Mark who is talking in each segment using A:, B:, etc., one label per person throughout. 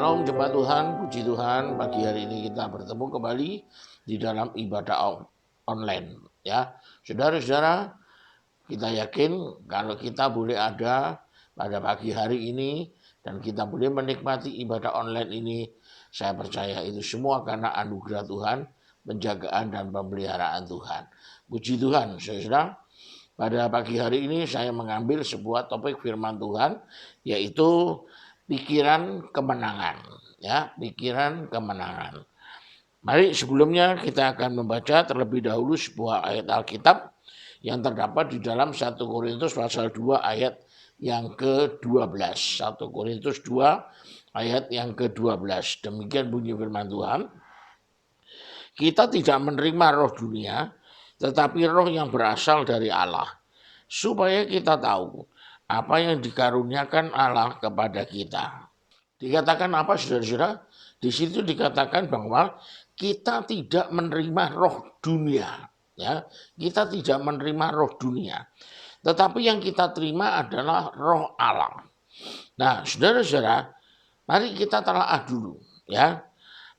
A: Shalom jemaat Tuhan, puji Tuhan, pagi hari ini kita bertemu kembali di dalam ibadah online. Ya, saudara-saudara, kita yakin kalau kita boleh ada pada pagi hari ini dan kita boleh menikmati ibadah online ini, saya percaya itu semua karena anugerah Tuhan, penjagaan dan pemeliharaan Tuhan. Puji Tuhan, saudara. Pada pagi hari ini saya mengambil sebuah topik firman Tuhan, yaitu pikiran kemenangan. Ya, pikiran kemenangan. Mari sebelumnya kita akan membaca terlebih dahulu sebuah ayat Alkitab yang terdapat di dalam 1 Korintus pasal 2 ayat yang ke-12. 1 Korintus 2 ayat yang ke-12. Demikian bunyi firman Tuhan. Kita tidak menerima roh dunia, tetapi roh yang berasal dari Allah, supaya kita tahu apa yang dikaruniakan Allah kepada kita. Dikatakan apa, saudara-saudara? Di situ dikatakan bahwa kita tidak menerima roh dunia, ya. Kita tidak menerima roh dunia. Tetapi yang kita terima adalah roh Allah. Nah, saudara-saudara, mari kita telaah dulu, ya.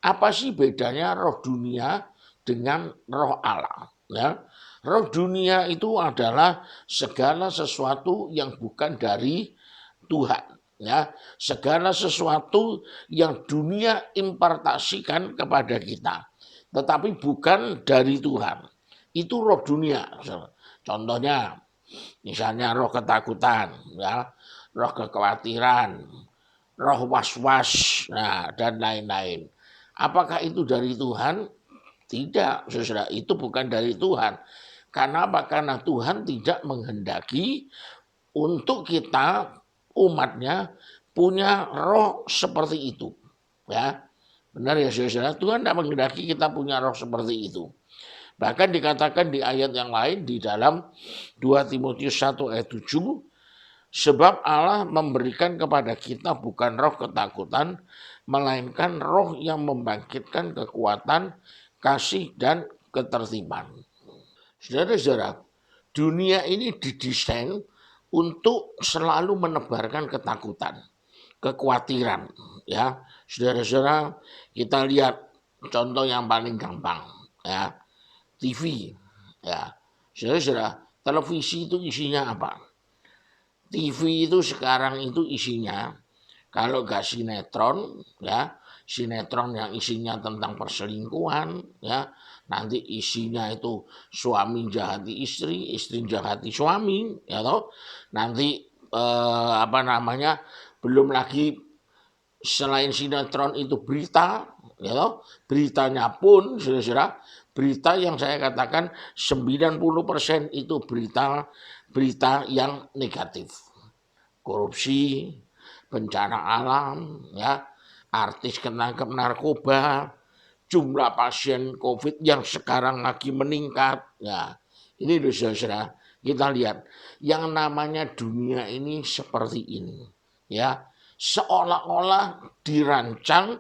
A: Apa sih bedanya roh dunia dengan roh Allah? Ya, roh dunia itu adalah segala sesuatu yang bukan dari Tuhan. Ya, segala sesuatu yang dunia impartasikan kepada kita, tetapi bukan dari Tuhan. Itu roh dunia. Contohnya, misalnya roh ketakutan, ya, roh kekhawatiran, roh was-was, nah, dan lain-lain. Apakah itu dari Tuhan? Tidak, saudara, itu bukan dari Tuhan. Karena apa? Karena Tuhan tidak menghendaki untuk kita umatnya punya roh seperti itu. Ya, benar ya saudara. Tuhan tidak menghendaki kita punya roh seperti itu. Bahkan dikatakan di ayat yang lain di dalam 2 Timotius 1 ayat 7, sebab Allah memberikan kepada kita bukan roh ketakutan, melainkan roh yang membangkitkan kekuatan, kasih, dan ketertiban. Saudara-saudara, dunia ini didesain untuk selalu menebarkan ketakutan, kekhawatiran. Ya, saudara-saudara, kita lihat contoh yang paling gampang, ya, TV. Ya, saudara-saudara, televisi itu isinya apa? TV itu sekarang itu isinya kalau gak sinetron, ya, sinetron yang isinya tentang perselingkuhan, ya, nanti isinya itu suami jahati istri, istri jahati suami, ya toh. Nanti belum lagi selain sinetron itu berita, ya toh. Beritanya pun, saudara, berita yang saya katakan 90% itu berita yang negatif, korupsi, bencana alam, ya, artis ketangkep narkoba, jumlah pasien COVID yang sekarang lagi meningkat. Ya, ini loh saudara, kita lihat yang namanya dunia ini seperti ini, ya, seolah-olah dirancang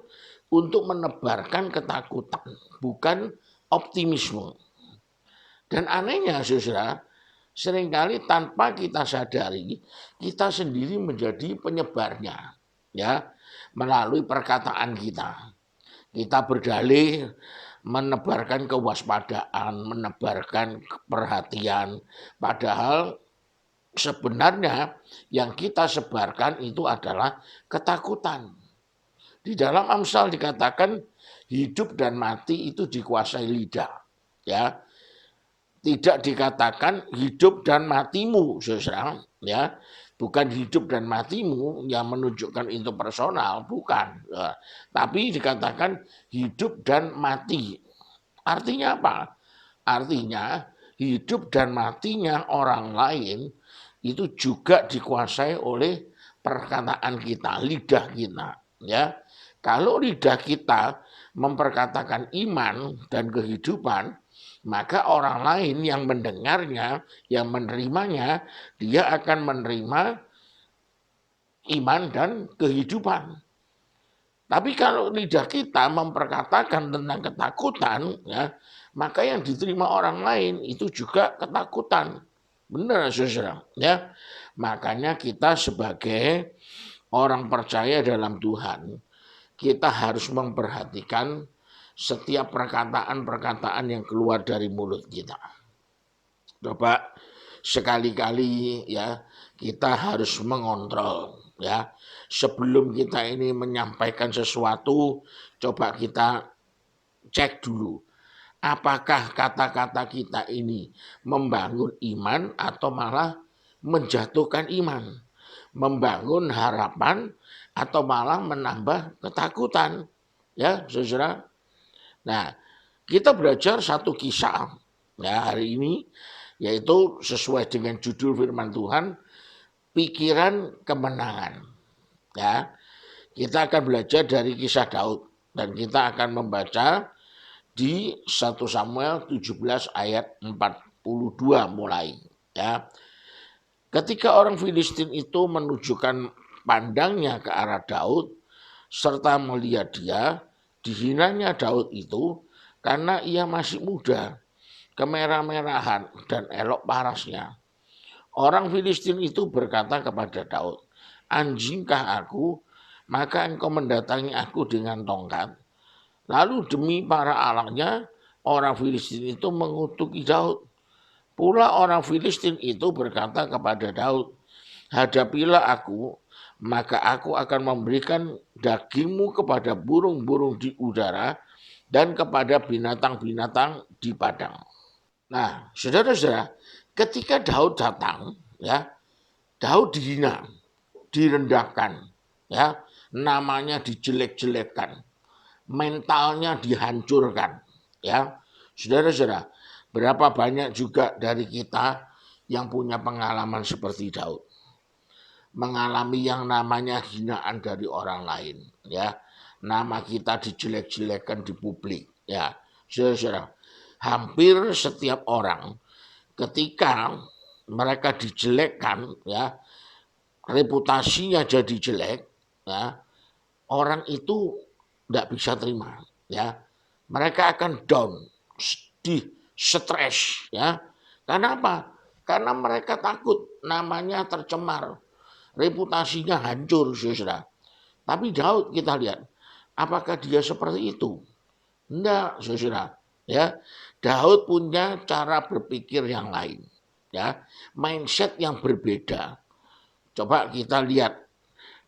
A: untuk menebarkan ketakutan, bukan optimisme. Dan anehnya saudara, seringkali tanpa kita sadari, kita sendiri menjadi penyebarnya, ya, melalui perkataan kita. Kita berdalih menebarkan kewaspadaan, menebarkan perhatian, padahal sebenarnya yang kita sebarkan itu adalah ketakutan. Di dalam Amsal dikatakan hidup dan mati itu dikuasai lidah, ya. Tidak dikatakan hidup dan matimu, saudara, ya, bukan hidup dan matimu yang menunjukkan itu personal, bukan, ya. Tapi dikatakan hidup dan mati. Artinya apa? Artinya hidup dan matinya orang lain itu juga dikuasai oleh perkataan kita, lidah kita, ya. Kalau lidah kita memperkatakan iman dan kehidupan, maka orang lain yang mendengarnya, yang menerimanya, dia akan menerima iman dan kehidupan. Tapi kalau lidah kita memperkatakan tentang ketakutan, ya, maka yang diterima orang lain itu juga ketakutan. Benar, saudara, ya. Makanya kita sebagai orang percaya dalam Tuhan, kita harus memperhatikan setiap perkataan-perkataan yang keluar dari mulut kita. Coba sekali-kali ya kita harus mengontrol ya. Sebelum kita ini menyampaikan sesuatu, coba kita cek dulu. Apakah kata-kata kita ini membangun iman atau malah menjatuhkan iman, membangun harapan atau malah menambah ketakutan. Ya, saudara. Nah, kita belajar satu kisah ya hari ini, yaitu sesuai dengan judul firman Tuhan, pikiran kemenangan. Ya, kita akan belajar dari kisah Daud dan kita akan membaca di 1 Samuel 17 ayat 42 mulai. Ya, ketika orang Filistin itu menunjukkan pandangnya ke arah Daud serta melihat dia, dihinanya Daud itu karena ia masih muda, kemerah-merahan dan elok parasnya. Orang Filistin itu berkata kepada Daud, "Anjingkah aku, maka engkau mendatangi aku dengan tongkat?" Lalu demi para alangnya, orang Filistin itu mengutuki Daud. Pula orang Filistin itu berkata kepada Daud, "Hadapilah aku, maka aku akan memberikan dagingmu kepada burung-burung di udara dan kepada binatang-binatang di padang." Nah, saudara-saudara, ketika Daud datang, ya, Daud dihina, direndahkan, ya, namanya dijelek-jelekkan, mentalnya dihancurkan, ya. Saudara-saudara, berapa banyak juga dari kita yang punya pengalaman seperti Daud, mengalami yang namanya hinaan dari orang lain, ya. Nama kita dijelek-jelekkan di publik, ya. Saudara-saudara, hampir setiap orang ketika mereka dijelekkan, ya, reputasinya jadi jelek, ya, orang itu tidak bisa terima, ya. Mereka akan down, di stres, ya. Karena apa? Karena mereka takut namanya tercemar, reputasinya hancur, saudara. Tapi Daud kita lihat, apakah dia seperti itu? Enggak, saudara. Ya, Daud punya cara berpikir yang lain, ya, mindset yang berbeda. Coba kita lihat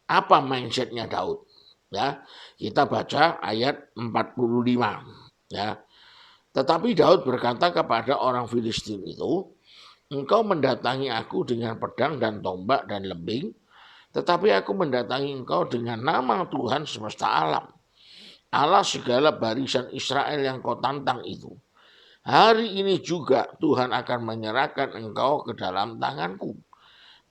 A: apa mindsetnya Daud. Ya, kita baca ayat 45. Ya, tetapi Daud berkata kepada orang Filistin itu, "Engkau mendatangi aku dengan pedang dan tombak dan lembing, tetapi aku mendatangi engkau dengan nama Tuhan semesta alam, Allah segala barisan Israel yang kau tantang itu. Hari ini juga Tuhan akan menyerahkan engkau ke dalam tanganku,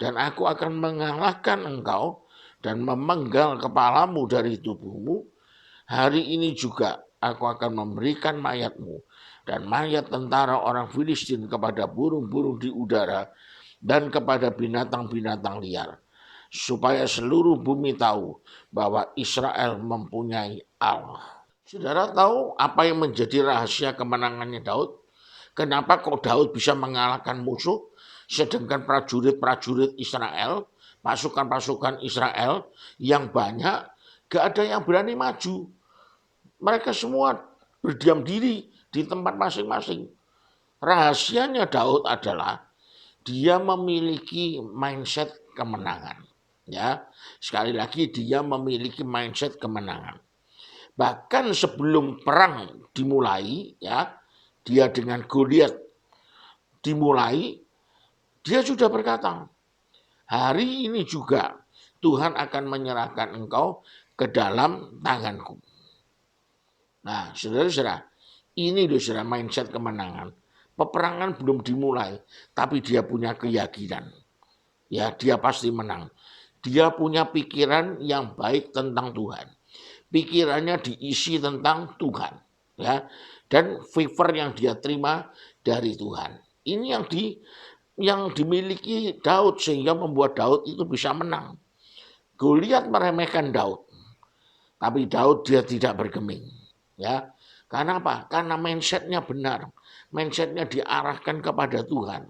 A: dan aku akan mengalahkan engkau dan memenggal kepalamu dari tubuhmu. Hari ini juga aku akan memberikan mayatmu dan mayat tentara orang Filistin kepada burung-burung di udara dan kepada binatang-binatang liar, supaya seluruh bumi tahu bahwa Israel mempunyai Allah." Saudara tahu apa yang menjadi rahasia kemenangannya Daud? Kenapa kok Daud bisa mengalahkan musuh, sedangkan prajurit-prajurit Israel, pasukan-pasukan Israel yang banyak, gak ada yang berani maju. Mereka semua berdiam diri di tempat masing-masing. Rahasianya Daud adalah dia memiliki mindset kemenangan. Ya, sekali lagi dia memiliki mindset kemenangan. Bahkan sebelum perang dimulai, ya, dia dengan Goliat dimulai, dia sudah berkata, "Hari ini juga Tuhan akan menyerahkan engkau ke dalam tanganku." Nah, saudara-saudara, ini loh saudara mindset kemenangan. Peperangan belum dimulai, tapi dia punya keyakinan. Ya, dia pasti menang. Dia punya pikiran yang baik tentang Tuhan. Pikirannya diisi tentang Tuhan, ya, dan favor yang dia terima dari Tuhan. Ini yang dimiliki Daud sehingga membuat Daud itu bisa menang. Goliat meremehkan Daud, tapi Daud dia tidak bergeming, ya. Karena apa? Karena mindsetnya benar, mindsetnya diarahkan kepada Tuhan.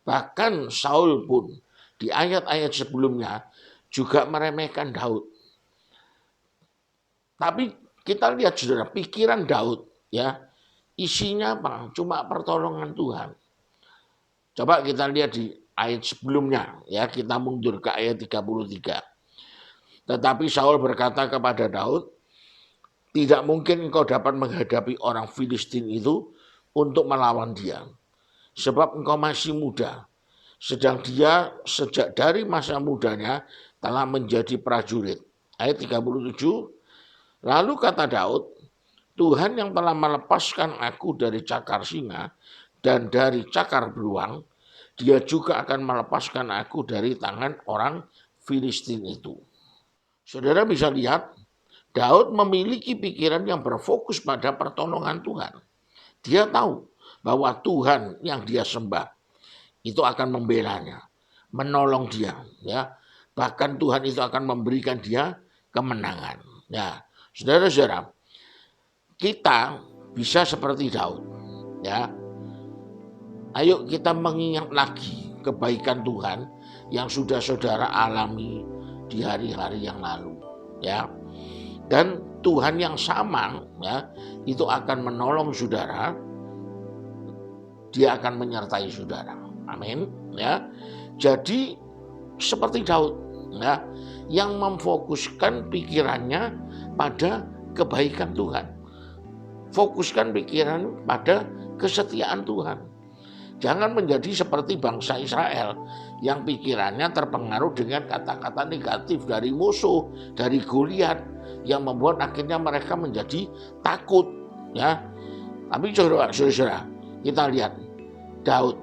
A: Bahkan Saul pun di ayat-ayat sebelumnya juga meremehkan Daud. Tapi kita lihat saudara, pikiran Daud ya, isinya apa? Cuma pertolongan Tuhan. Coba kita lihat di ayat sebelumnya ya, kita mundur ke ayat 33. Tetapi Saul berkata kepada Daud, tidak mungkin engkau dapat menghadapi orang Filistin itu untuk melawan dia. Sebab engkau masih muda. Sedang dia sejak dari masa mudanya telah menjadi prajurit. Ayat 37. Lalu kata Daud, Tuhan yang telah melepaskan aku dari cakar singa dan dari cakar beruang, dia juga akan melepaskan aku dari tangan orang Filistin itu. Saudara bisa lihat, Daud memiliki pikiran yang berfokus pada pertolongan Tuhan. Dia tahu bahwa Tuhan yang dia sembah itu akan membelanya, menolong dia, ya. Bahkan Tuhan itu akan memberikan dia kemenangan. Ya, saudara-saudara, kita bisa seperti Daud, ya. Ayo kita mengingat lagi kebaikan Tuhan yang sudah saudara alami di hari-hari yang lalu, ya. Dan Tuhan yang sama, ya, itu akan menolong saudara. Dia akan menyertai saudara. Amin, ya. Jadi seperti Daud, ya, yang memfokuskan pikirannya pada kebaikan Tuhan. Fokuskan pikiran pada kesetiaan Tuhan. Jangan menjadi seperti bangsa Israel yang pikirannya terpengaruh dengan kata-kata negatif dari musuh, dari Goliat, yang membuat akhirnya mereka menjadi takut, ya. Tapi saudara, kita lihat Daud,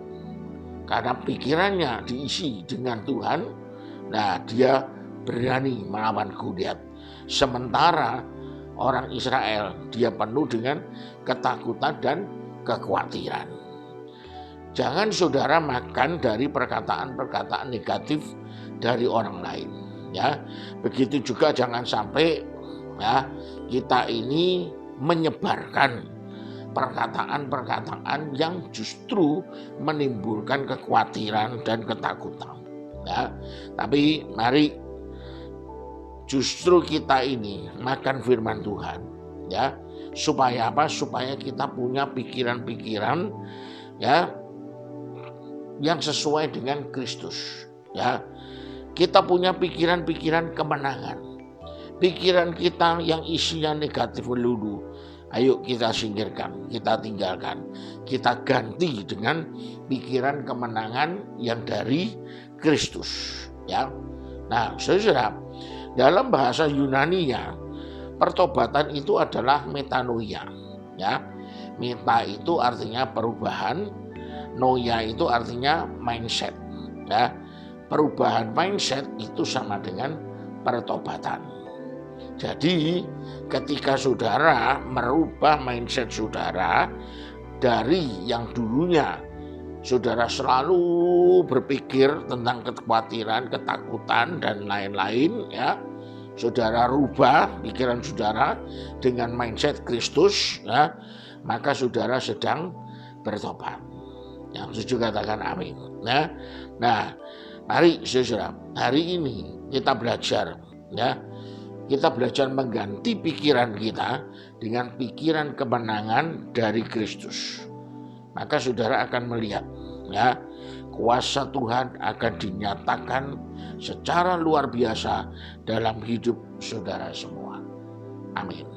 A: karena pikirannya diisi dengan Tuhan, nah dia berani melawan Goliat. Sementara orang Israel dia penuh dengan ketakutan dan kekhawatiran. Jangan saudara makan dari perkataan-perkataan negatif dari orang lain, ya. Begitu juga jangan sampai, ya, kita ini menyebarkan perkataan-perkataan yang justru menimbulkan kekhawatiran dan ketakutan, ya. Tapi mari justru kita ini makan firman Tuhan, ya. Supaya apa? Supaya kita punya pikiran-pikiran, ya, yang sesuai dengan Kristus, ya. Kita punya pikiran-pikiran kemenangan. Pikiran kita yang isinya negatif melulu, ayo kita singkirkan, kita tinggalkan. Kita ganti dengan pikiran kemenangan yang dari Kristus, ya. Nah, saudara, dalam bahasa Yunani-nya, pertobatan itu adalah metanoia, ya. Meta itu artinya perubahan, noia itu artinya mindset, ya. Perubahan mindset itu sama dengan pertobatan. Jadi ketika saudara merubah mindset saudara dari yang dulunya saudara selalu berpikir tentang kekhawatiran, ketakutan dan lain-lain, ya. Saudara rubah pikiran saudara dengan mindset Kristus, ya, maka saudara sedang bertobat. Yang setuju katakan amin. Nah, mari saudara, hari ini kita belajar, ya. Kita belajar mengganti pikiran kita dengan pikiran kemenangan dari Kristus. Maka saudara akan melihat, ya, kuasa Tuhan akan dinyatakan secara luar biasa dalam hidup saudara semua. Amin.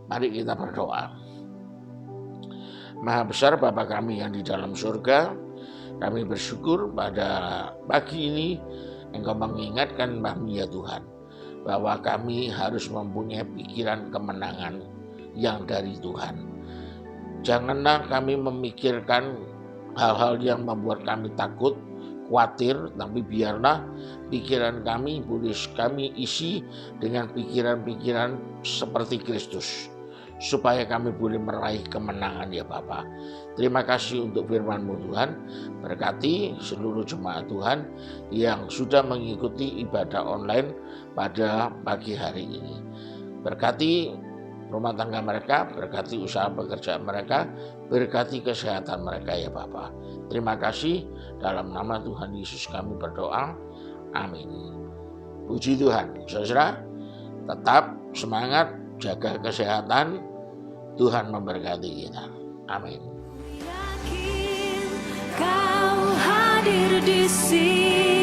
A: Mari kita berdoa. Maha besar Bapa kami yang di dalam surga, kami bersyukur pada pagi ini Engkau mengingatkan kami, ya Tuhan, bahwa kami harus mempunyai pikiran kemenangan yang dari Tuhan. Janganlah kami memikirkan hal-hal yang membuat kami takut, khawatir, tapi biarlah pikiran kami boleh kami isi dengan pikiran-pikiran seperti Kristus, supaya kami boleh meraih kemenangan, ya Bapa. Terima kasih untuk firman-Mu Tuhan. Berkati seluruh jemaat Tuhan yang sudah mengikuti ibadah online pada pagi hari ini. Berkati rumah tangga mereka, berkati usaha pekerjaan mereka, berkati kesehatan mereka, ya Bapa. Terima kasih, dalam nama Tuhan Yesus kami berdoa. Amin. Puji Tuhan. Saudara, tetap semangat, jaga kesehatan. Tuhan memberkati kita. Amin.
B: Yakin kau hadir di sini.